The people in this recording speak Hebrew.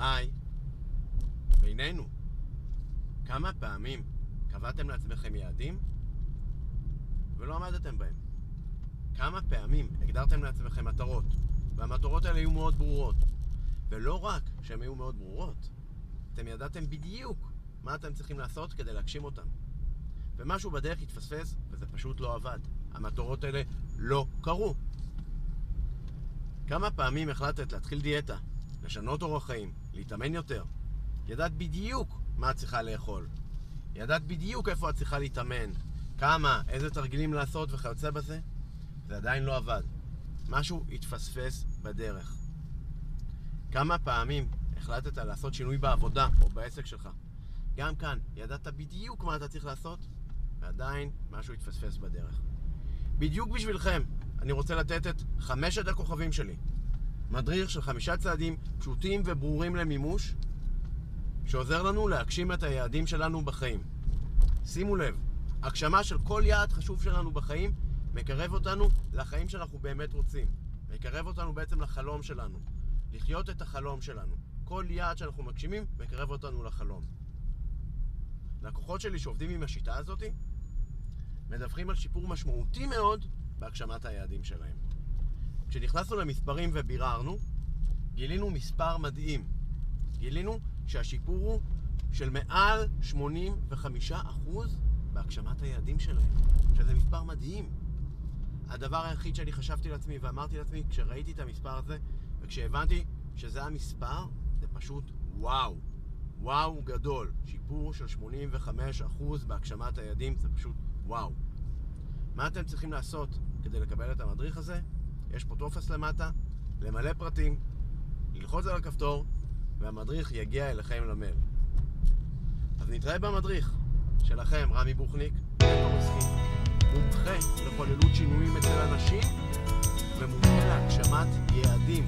היי, בינינו, כמה פעמים קבעתם לעצמכם יעדים ולא עמדתם בהם? כמה פעמים הגדרתם לעצמכם מטרות, והמטרות האלה היו מאוד ברורות, ולא רק שהן היו מאוד ברורות, אתם ידעתם בדיוק מה אתם צריכים לעשות כדי להגשים אותם, ומשהו בדרך התפספס וזה פשוט לא עבד. המטרות האלה לא קרו. כמה פעמים החלטת להתחיל דיאטה, לשנות אורח חיים, להתאמן יותר? ידעת בדיוק מה את צריכה לאכול, ידעת בדיוק איפה את צריכה להתאמן, כמה, איזה תרגילים לעשות וכיוצא בזה. זה עדיין לא עבד. משהו התפספס בדרך. כמה פעמים החלטת לעשות שינוי בעבודה או בעסק שלך? גם כאן ידעת בדיוק מה אתה צריך לעשות, ועדיין משהו התפספס בדרך. בדיוק בשבילכם אני רוצה לתת את 5 הכוכבים שלי. מדריך של 5 צעדים פשוטים וברורים למימוש, שעוזר לנו להגשים את היעדים שלנו בחיים. שימו לב, הגשמה של כל יעד חשוב שלנו בחיים מקרב אותנו לחיים שאנחנו באמת רוצים. מקרב אותנו בעצם לחלום שלנו. לחיות את החלום שלנו. כל יעד שאנחנו מגשימים מקרב אותנו לחלום. לקוחות שלי שעובדים עם השיטה הזאת מדווחים על שיפור משמעותי מאוד בהגשמת היעדים שלהם. כשנכנסנו למספרים וביררנו, גילינו מספר מדהים. גילינו שהשיפור הוא של מעל 85% בהגשמת היעדים שלהם, שזה מספר מדהים. הדבר היחיד שאני חשבתי לעצמי ואמרתי לעצמי כשראיתי את המספר הזה וכשהבנתי שזה המספר, זה פשוט וואו. וואו גדול. שיפור של 85% בהגשמת היעדים, זה פשוט וואו. מה אתם צריכים לעשות כדי לקבל את המדריך הזה? יש פה טופס למטה, למלא פרטים, ללחוץ על הכפתור והמדריך יגיע אליכם למייל. אז נתראה במדריך שלכם, רמי בוכניק, מנטור עסקי, מומחה לחוללות שינויים אצל אנשים ומומחה להגשמת יעדים.